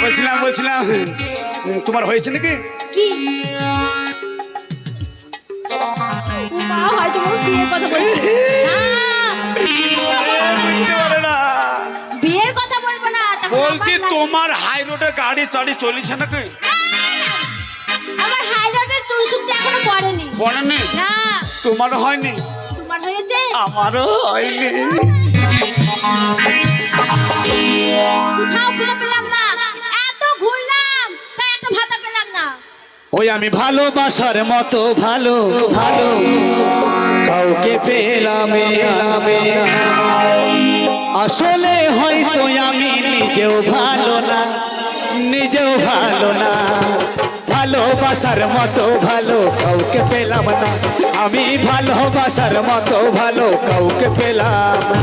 বলছিলাম তোমার হয়েছে নাকি? কি মা হয়তো মোর বিয়ের কথা বলছে না, বিয়ের কথা বলবো না। বলছি তোমার হাই রোডে গাড়ি চাড়ি চলেছে নাকি? আমার হাই রোডের চুল শুকতে এখনো পড়েনি। পড়েনি? না। তোমার হয়নি? তোমার হয়েছে? আমারও হয়নি। কোথাও খুঁজে পেলাম না, এত ঘুরলাম তাই একটা ভাতা পেলাম না। ওই আমি ভালোবাসার মতো ভালো ভালো কাউকে পেলাম আসলে হয়তো আমি নিজেও ভালো না ভালোবাসার মতো ভালো কাউকে পেলাম না আমি ভালোবাসার মতো ভালো কাউকে পেলাম না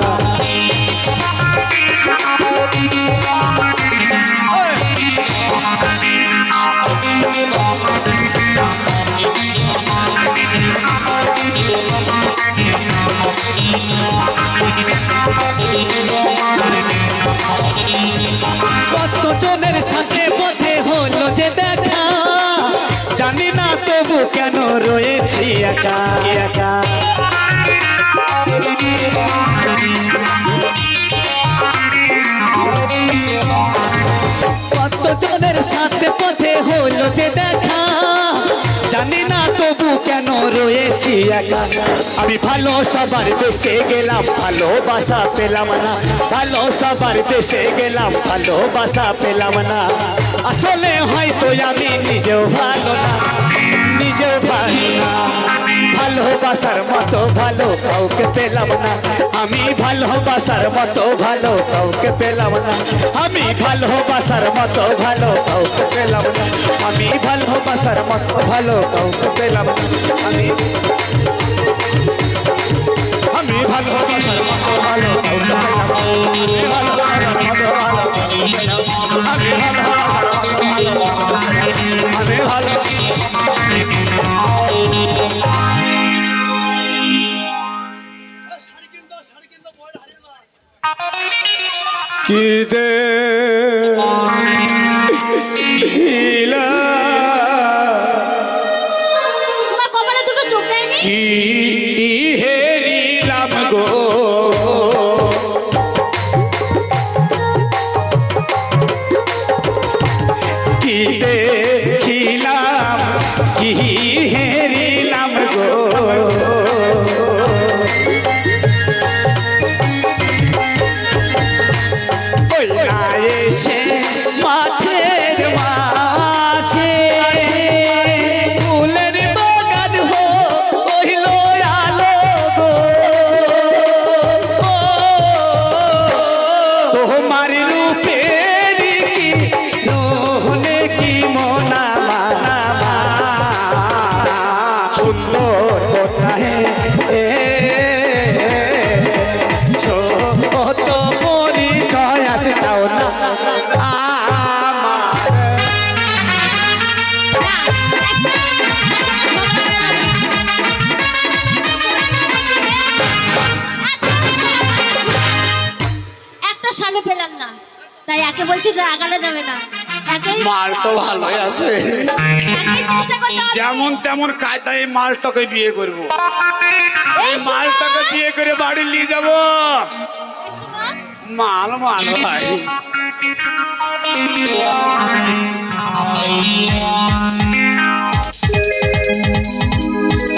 কতজনের সাথে পথে হলো যে দেখা জানি না তবু কেন রয়েছি একা একা কতজনের সাথে পথে হলো যে দেখা জানি না তবু কেন রয়েছি একা আমি ভালো সবার দেশে গেলাম ভালোবাসা পেলাম না ভালো সবার দেশে গেলাম ভালোবাসা পেলাম না আসলে হয়তো আমি নিজেও ভালো না ভালোবাসার মতো ভালো কাউকে পেলাম না আমি ভালোবাসার মতো ভালো কাউকে পেলাম না আমি ভালোবাসার মতো ভালো কাউকে পেলাম না আমি ভালোবাসার মতো ভালো কাউকে পেলাম না আমি ভালোবাসার মতো ভালো কাউকে পেলাম কি দে তোমার কপালে দুটো চোখ দেয়নি? কি হেরিলাম গো কি দেখিলাম কি হেরিলাম গো মাঠের মাঝে ফুলের বাগান হইল আলো গো তোমার রূপের কি রোহনে কি মনা মানা সুন্দর কোথায় তো পরিচয় আছে তাও না একটা স্বামী পেলাম না তাই একে বলছি রাগানো যাবে না মাল তো ভালোই আছে যেমন তেমন কায়দায় মালটাকে বিয়ে করবো মালটাকে বিয়ে করে বাড়ি নিয়ে যাবো মাল ভাই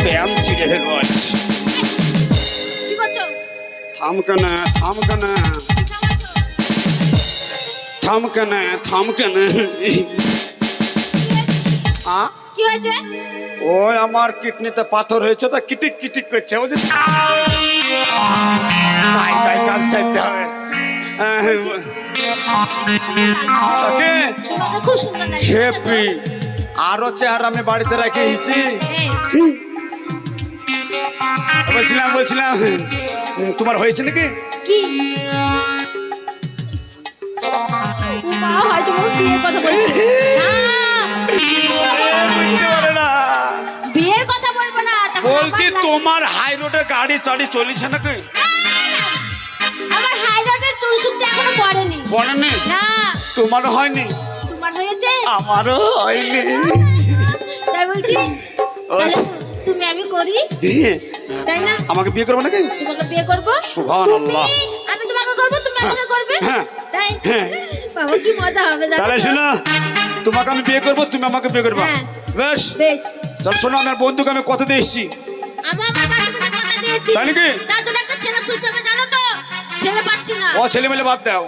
ব্যায়াম ছিঁড়ে ফেলবো কি করছো? থামকানা কি হয়েছে? ওই আমার কিডনিতে পাথর হয়েছে তো কিটিক কিটিক করছে ওই যে তাই কাজ সাইতে হবে খুব সুন্দর লাগছে। হেপি আরো চেহারা আমি বাড়িতে রেখে এসেছি বলছিলাম তোমার হয়েছে নাকি? কি মা হয়তো মোর বিয়ের কথা বলছে না, বিয়ের কথা বলবো না। বলছি তোমার হাই রোডে গাড়ি চাড়ি চলেছে নাকি? আমার হাই রোডের চুল শুকতে এখনো পড়েনি। পড়েনি? না। তোমার হয়নি? তোমার হয়েছে? আমারও হয়নি। তাই বলছি তাহলে তুমি আমি করি, তাই না? আমাকে বিয়ে করবো নাকি? তোমাকে বিয়ে করবো। সুবহানাল্লাহ। আমি তোমাকে করবো, তুমি আমাকে করবে। হ্যাঁ। তাই হ্যাঁ। বাবা কি মজা হবে জানো তাহলে তো? শোনো, তোমাকে আমি বিয়ে করবো, তুমি আমাকে বিয়ে করবা। হ্যাঁ। বেশ। বেশ। চল শোনো, আমার বন্ধুকে আমি কথা দিয়ে এসেছি। আমার বাবা তোমাকে কথা দিয়েছি। তাই নাকি? তার জন্য একটা ছেলে খুঁজতে হবে জানো তো, ছেলে পাচ্ছি না। ও ছেলে মেলে বাদ দাও।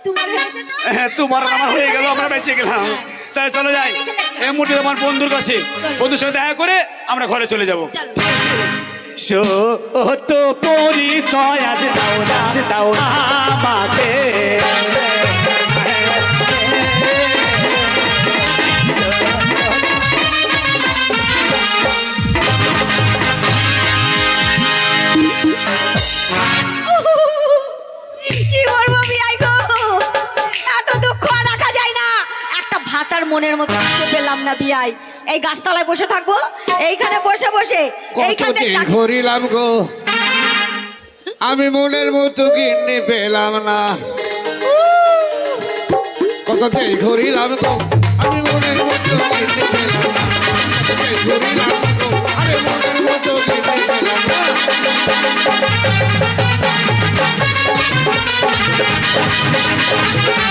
তোমার হয়েছে তো? হ্যাঁ, তোমার আর আমার হয়ে গেল, আমরা বেঁচে গেলাম। তাই চলে যাই এই মুহূর্তে আমার বন্ধুর কাছে, বন্ধুর সাথে দেখা করে আমরা ঘরে চলে যাবো। চলো। সত্য পরিচয় আজ দাও না দাও না আমাকে কি বলবো বিয়াই গো, এত দুঃখ আর রাখা যায় না। একটা ভাতার মনের মতো কিছু পেলাম না বিয়াই। এই গাছতলায় বসে থাকবো, এইখানে বসে বসে এইখানে কতদিন ঘুরিলাম গো, আমি মনের মতো গিন্নি পেলাম না। কতদিন ঘুরিলাম গো, আমি মনের মতো গিন্নি পেলাম না। কতদিন ঘুরিলাম গো, আমি মনের মতো গিন্নি পেলাম না। চাকরি